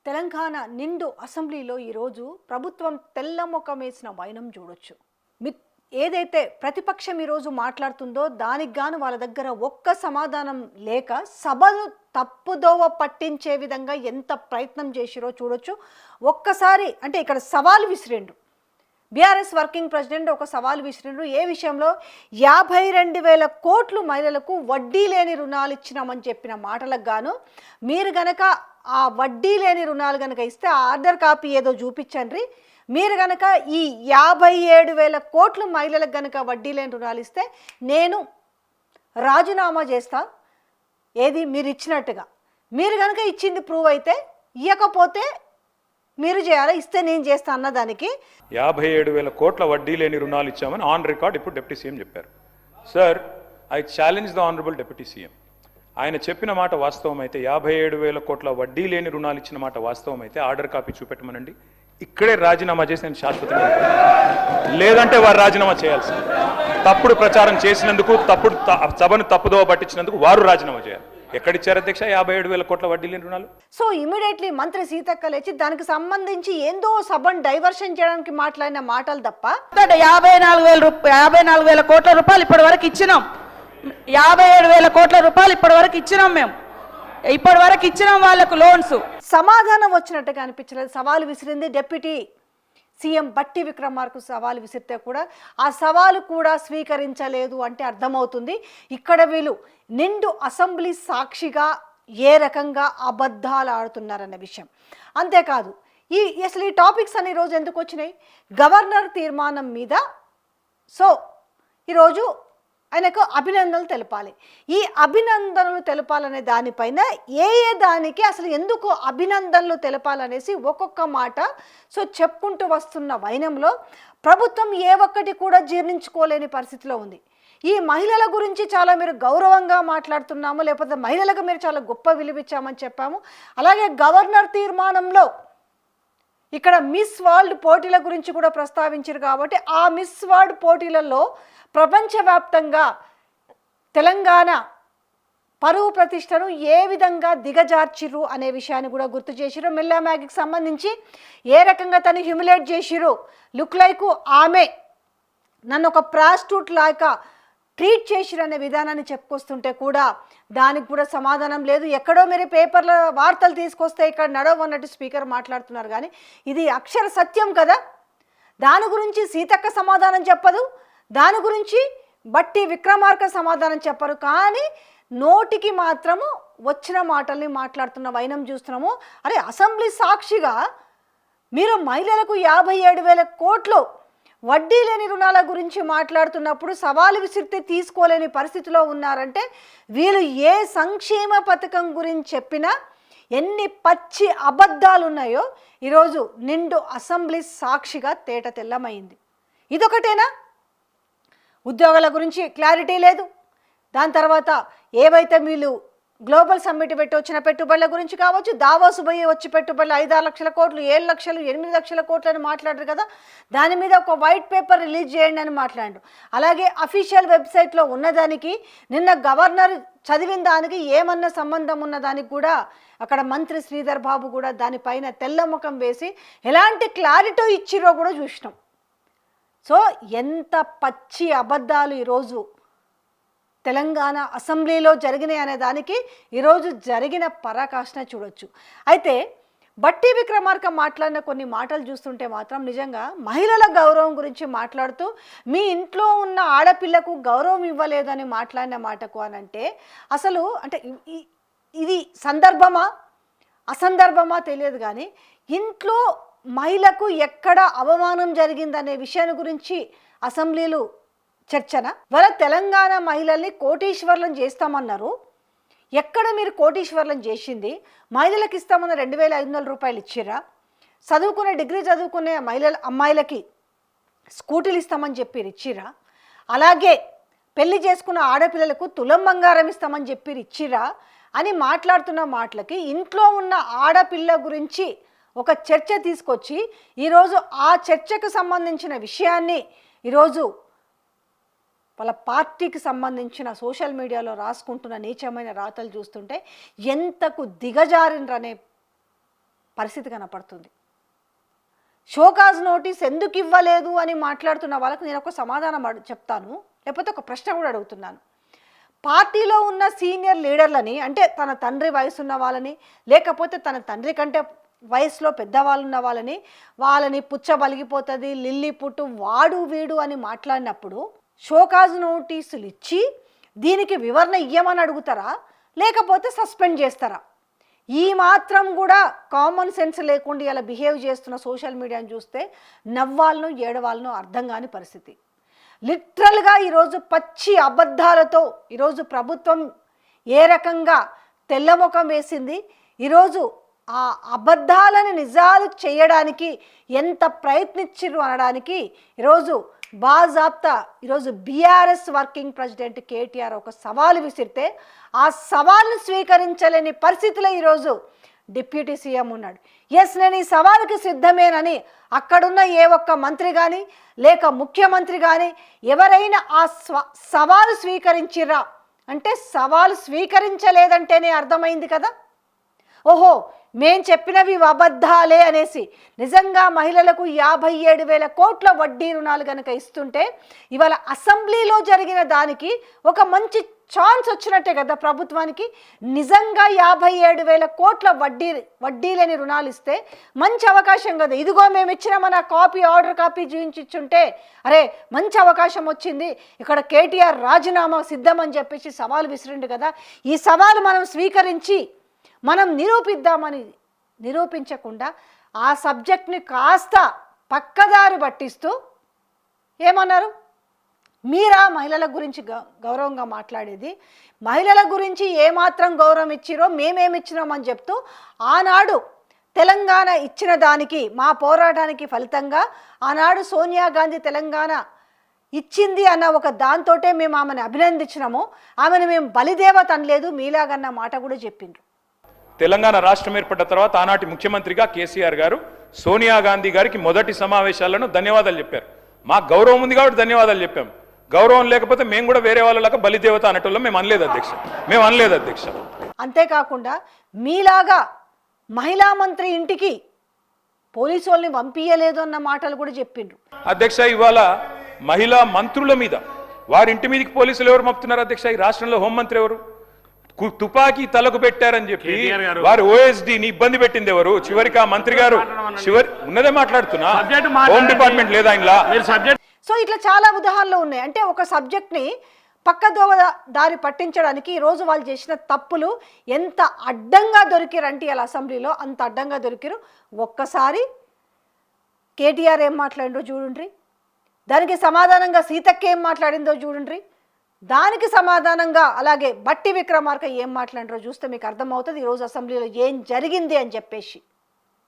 తెలంగాణ నిండు అసెంబ్లీలో ఈరోజు ప్రభుత్వం తెల్లముఖం వేసిన వైనం చూడొచ్చు. ఏదైతే ప్రతిపక్షం ఈరోజు మాట్లాడుతుందో దానికి గాను వాళ్ళ దగ్గర ఒక్క సమాధానం లేక సభను తప్పుదోవ పట్టించే విధంగా ఎంత ప్రయత్నం చేసిరో చూడొచ్చు. ఒక్కసారి అంటే ఇక్కడ సవాల్ విసిరిండు బీఆర్ఎస్ వర్కింగ్ ప్రెసిడెంట్, ఒక సవాల్ విసిరిండు. ఏ విషయంలో 52,000 కోట్లు మహిళలకు వడ్డీ లేని రుణాలు ఇచ్చినామని చెప్పిన మాటలకు గాను మీరు గనక ఆ వడ్డీ లేని రుణాలు కనుక ఇస్తే ఆర్డర్ కాపీ ఏదో చూపించండి, మీరు కనుక ఈ 57,000 కోట్లు మహిళలకు కనుక వడ్డీ లేని రుణాలు ఇస్తే నేను రాజీనామా చేస్తా, ఏది మీరు ఇచ్చినట్టుగా, మీరు కనుక ఇచ్చింది ప్రూవ్ అయితే, ఇవ్వకపోతే మీరు చేయాలా, ఇస్తే నేను చేస్తా అన్నదానికి 57,000 కోట్ల వడ్డీ లేని రుణాలు ఇచ్చామని ఆన్ రికార్డ్ ఇప్పుడు డిప్యూటీ సీఎం చెప్పారు. Sir, I challenge the honourable deputy CM. ఆయన చెప్పిన మాట వాస్తవం అయితే, 57,000 కోట్ల వడ్డీ లేని రుణాలు ఇచ్చిన మాట వాస్తవం అయితే ఆర్డర్ కాపీ చూపెట్టమనండి. ఇక్కడే రాజీనామా చేసి నేను శాశ్వతంగా, లేదంటే వారు రాజీనామా చేయాల్సింది. తప్పుడు ప్రచారం చేసినందుకు, సభను తప్పుదోవ పట్టించినందుకు వారు రాజీనామా చేయాలి. ఎక్కడిచ్చారు అధ్యక్ష 57,000 కోట్ల వడ్డీ లేని రుణాలు? సో ఇమీడియట్లీ మంత్రి సీతక్క లేచి దానికి సంబంధించి ఏందో సభను డైవర్షన్ చేయడానికి మాట్లాడిన మాటలు తప్ప 54,000 కోట్ల రూపాయలు ఇప్పటి వరకు ఇచ్చినాం. 57,000 కోట్ల రూపాయలు ఇప్పటి వరకు ఇచ్చినాం. మేము ఇప్పటి వరకు ఇచ్చినాం వాళ్ళకు లోన్స్. సమాధానం వచ్చినట్టుగా అనిపించలేదు. సవాలు విసిరింది డిప్యూటీ సీఎం బట్టి విక్రమార్కు. సవాలు విసిరితే కూడా ఆ సవాలు కూడా స్వీకరించలేదు అంటే అర్థమవుతుంది ఇక్కడ వీళ్ళు నిండు అసెంబ్లీ సాక్షిగా ఏ రకంగా అబద్ధాలు ఆడుతున్నారన్న విషయం. అంతేకాదు అసలు ఈ టాపిక్స్ అన్ని ఈరోజు ఎందుకు వచ్చినాయి? గవర్నర్ తీర్మానం మీద సో ఈరోజు ఆయనకు అభినందనలు తెలపాలి. ఈ అభినందనలు తెలపాలనే దానిపైన ఏ దానికి అసలు ఎందుకు అభినందనలు తెలపాలనేసి ఒక్కొక్క మాట సో చెప్పుకుంటూ వస్తున్న వైనంలో ప్రభుత్వం ఏ ఒక్కటి కూడా జీర్ణించుకోలేని పరిస్థితిలో ఉంది. ఈ మహిళల గురించి చాలా మీరు గౌరవంగా మాట్లాడుతున్నాము, లేకపోతే మహిళలకు మీరు చాలా గొప్ప విలువిచ్చామని చెప్పాము. అలాగే గవర్నర్ తీర్మానంలో ఇక్కడ మిస్ వరల్డ్ పోటీల గురించి కూడా ప్రస్తావించారు. కాబట్టి ఆ మిస్ వరల్డ్ పోటీలలో ప్రపంచవ్యాప్తంగా తెలంగాణ పరువు ప్రతిష్టను ఏ విధంగా దిగజార్చిరు అనే విషయాన్ని కూడా గుర్తు చేసిరు. మిల్లా మ్యాగీకి సంబంధించి ఏ రకంగా తను హ్యూమిలేట్ చేసిరు, లుక్ లైక్ ఆమె నన్ను ఒక ప్రాస్టిట్యూట్ లాగా ట్రీట్ చేసిరు అనే విధానాన్ని చెప్పుకొస్తుంటే కూడా దానికి కూడా సమాధానం లేదు. ఎక్కడో మీరు పేపర్ల వార్తలు తీసుకొస్తే ఇక్కడ నడవన్నట్టు స్పీకర్ మాట్లాడుతున్నారు. కానీ ఇది అక్షర సత్యం కదా. దాని గురించి సీతక్క సమాధానం చెప్పదు, దాని గురించి బట్టి విక్రమార్క సమాధానం చెప్పరు. కానీ నోటికి మాత్రము వచ్చిన మాటల్ని మాట్లాడుతున్న వైనం చూస్తున్నాము. అరే, అసెంబ్లీ సాక్షిగా మీరు మహిళలకు 57,000 కోట్లు వడ్డీ లేని రుణాల గురించి మాట్లాడుతున్నప్పుడు సవాలు విసిరితే తీసుకోలేని పరిస్థితిలో ఉన్నారంటే వీళ్ళు ఏ సంక్షేమ పథకం గురించి చెప్పినా ఎన్ని పచ్చి అబద్ధాలు ఉన్నాయో ఈరోజు నిండు అసెంబ్లీ సాక్షిగా తేట తెల్లమైంది. ఇదొకటేనా? ఉద్యోగాల గురించి క్లారిటీ లేదు. దాని తర్వాత ఏవైతే వీళ్ళు గ్లోబల్ సమ్మిట్ పెట్టి వచ్చిన పెట్టుబడుల గురించి కావచ్చు, దావోసు పోయి వచ్చి పెట్టుబడులు 5-6 లక్షల కోట్లు, 7 లక్షలు, 8 లక్షల కోట్లు అని మాట్లాడరు కదా. దాని మీద ఒక వైట్ పేపర్ రిలీజ్ చేయండి అని మాట్లాడారు. అలాగే అఫీషియల్ వెబ్సైట్లో ఉన్నదానికి నిన్న గవర్నర్ చదివిన దానికి ఏమన్నా సంబంధం ఉన్నదానికి కూడా అక్కడ మంత్రి శ్రీధర్ బాబు కూడా దానిపైన తెల్లముఖం వేసి ఎలాంటి క్లారిటీ ఇచ్చిరో కూడా చూసినాం. సో ఎంత పచ్చి అబద్ధాలు ఈరోజు తెలంగాణ అసెంబ్లీలో జరిగినాయి అనే దానికి ఈరోజు జరిగిన పరాకాష్ణ చూడొచ్చు. అయితే బట్టి విక్రమార్క మాట్లాడిన కొన్ని మాటలు చూస్తుంటే మాత్రం నిజంగా మహిళల గౌరవం గురించి మాట్లాడుతూ మీ ఇంట్లో ఉన్న ఆడపిల్లకు గౌరవం ఇవ్వలేదని మాట్లాడిన మాటకు అనంటే అసలు అంటే ఇది సందర్భమా అసందర్భమా తెలియదు. కానీ ఇంట్లో మహిళకు ఎక్కడ అవమానం జరిగిందనే విషయాన్ని గురించి అసెంబ్లీలో చర్చన. వాళ్ళ తెలంగాణ మహిళల్ని కోటీశ్వర్లను చేస్తామన్నారు. ఎక్కడ మీరు కోటీశ్వర్లను చేసింది? మహిళలకు ఇస్తామన్న 2,500 రూపాయలు ఇచ్చిరా? చదువుకునే డిగ్రీ చదువుకునే అమ్మాయిలకి స్కూటీలు ఇస్తామని చెప్పి ఇచ్చిరా? అలాగే పెళ్లి చేసుకున్న ఆడపిల్లలకు తులం బంగారం ఇస్తామని చెప్పి ఇచ్చిరా అని మాట్లాడుతున్న మాటలకి ఇంట్లో ఉన్న ఆడపిల్ల గురించి ఒక చర్చ తీసుకొచ్చి ఈరోజు ఆ చర్చకు సంబంధించిన విషయాన్ని ఈరోజు వాళ్ళ పార్టీకి సంబంధించిన సోషల్ మీడియాలో రాసుకుంటున్న నీచమైన రాతలు చూస్తుంటే ఎంతకు దిగజారినరనే పరిస్థితి కనపడుతుంది. షోకాజ్ నోటీస్ ఎందుకు ఇవ్వలేదు అని మాట్లాడుతున్న వాళ్ళకు నేను ఒక సమాధానం చెప్తాను, లేకపోతే ఒక ప్రశ్న కూడా అడుగుతున్నాను. పార్టీలో ఉన్న సీనియర్ లీడర్లని, అంటే తన తండ్రి వయసు ఉన్న వాళ్ళని, లేకపోతే తన తండ్రి కంటే వయసులో పెద్దవాళ్ళు ఉన్న వాళ్ళని పుచ్చబలిగిపోతుంది, లిల్లీ పుట్టు, వాడు వీడు అని మాట్లాడినప్పుడు షోకాజ్ నోటీసులు ఇచ్చి దీనికి వివరణ ఇయ్యమని అడుగుతారా, లేకపోతే సస్పెండ్ చేస్తారా? ఈ మాత్రం కూడా కామన్ సెన్స్ లేకుండా ఇలా బిహేవ్ చేస్తున్న సోషల్ మీడియాని చూస్తే నవ్వాలను ఏడవాళ్ళను అర్థం కాని పరిస్థితి. లిటరల్గా ఈరోజు పచ్చి అబద్ధాలతో ఈరోజు ప్రభుత్వం ఏ రకంగా తెల్లముఖం వేసింది, ఈరోజు ఆ అబద్ధాలని నిజాలు చేయడానికి ఎంత ప్రయత్నించిర్రు అనడానికి ఈరోజు బాజాప్తా ఈరోజు బీఆర్ఎస్ వర్కింగ్ ప్రెసిడెంట్ కేటీఆర్ ఒక సవాలు విసిరితే ఆ సవాల్ను స్వీకరించలేని పరిస్థితిలో ఈరోజు డిప్యూటీ సీఎం ఉన్నాడు. ఎస్, నేను ఈ సవాలుకి సిద్ధమేనని అక్కడున్న ఏ ఒక్క మంత్రి కానీ లేక ముఖ్యమంత్రి కానీ ఎవరైనా ఆ సవాలు స్వీకరించిర్రా అంటే సవాలు స్వీకరించలేదంటేనే అర్థమైంది కదా, ఓహో మేం చెప్పినవి అబద్ధాలే అనేసి. నిజంగా మహిళలకు 57,000 కోట్ల వడ్డీ రుణాలు కనుక ఇస్తుంటే ఇవాళ అసెంబ్లీలో జరిగిన దానికి ఒక మంచి ఛాన్స్ వచ్చినట్టే కదా ప్రభుత్వానికి. నిజంగా 57,000 కోట్ల వడ్డీ లేని రుణాలు ఇస్తే మంచి అవకాశం కదా. ఇదిగో మేము ఇచ్చిన మన ఆర్డర్ కాపీ చూపించుంటే అరే మంచి అవకాశం వచ్చింది, ఇక్కడ కేటీఆర్ రాజీనామా సిద్ధమని చెప్పేసి సవాలు విసిరిండు కదా. ఈ సవాలు మనం స్వీకరించి మనం నిరూపిద్దామని నిరూపించకుండా ఆ సబ్జెక్ట్ని కాస్త పక్కదారి పట్టిస్తూ ఏమన్నారు, మీరా మహిళల గురించి గౌరవంగా మాట్లాడేది, మహిళల గురించి ఏమాత్రం గౌరవం ఇచ్చిరో మేమేమిచ్చినామని చెప్తూ ఆనాడు తెలంగాణ ఇచ్చిన దానికి మా పోరాటానికి ఫలితంగా ఆనాడు సోనియా గాంధీ తెలంగాణ ఇచ్చింది అన్న ఒక దాంతోటే మేము ఆమెను అభినందించినాము, ఆమెను మేము బలిదేవత అనలేదు మీలాగన్న మాట కూడా చెప్పిండ్రు. తెలంగాణ రాష్ట్రం ఏర్పడ్డ తర్వాత ఆనాటి ముఖ్యమంత్రిగా కేసీఆర్ గారు సోనియా గాంధీ గారికి మొదటి సమావేశాలను ధన్యవాదాలు చెప్పారు. మాకు గౌరవం ఉంది కాబట్టి ధన్యవాదాలు చెప్పాం. గౌరవం లేకపోతే మేము కూడా వేరే వాళ్ళలాగా బలిదేవత అనేటోళ్ళం మేము అనలేదు అధ్యక్ష. అంతేకాకుండా మీలాగా మహిళా మంత్రి ఇంటికి పోలీసు వాళ్ళని పంపించలేదు అన్న మాటలు కూడా చెప్పిండ్రు. అధ్యక్ష, ఇవాళ మహిళా మంత్రుల మీద వారి ఇంటి మీదకి పోలీసులు ఎవరు పంపుతున్నారు అధ్యక్ష? ఈ రాష్ట్రంలో హోంమంత్రి ఎవరు? తుపాకీ తలకు పెట్టారని చెప్పి వారి ఓఎస్డీని ఇబ్బంది పెట్టింది ఎవరు? చివరికి ఆ మంత్రి గారు ఉన్నదే మాట్లాడుతున్నా, హోమ్ డిపార్ట్మెంట్ లేదా ఇంట్లో. సో ఇట్లా చాలా ఉదాహరణలు ఉన్నాయి. అంటే ఒక సబ్జెక్ట్ని పక్కదోవ దారి పట్టించడానికి ఈరోజు వాళ్ళు చేసిన తప్పులు ఎంత అడ్డంగా దొరికిరంటే ఇలా అసెంబ్లీలో అంత అడ్డంగా దొరికిరు. ఒక్కసారి కేటీఆర్ ఏం మాట్లాడిందో చూడండి, దానికి సమాధానంగా సీతక్క ఏం మాట్లాడిందో చూడండి, దానికి సమాధానంగా అలాగే బట్టి విక్రమార్క ఏం మాట్లాడారో చూస్తే మీకు అర్థమవుతుంది ఈరోజు అసెంబ్లీలో ఏం జరిగింది అని చెప్పేసి.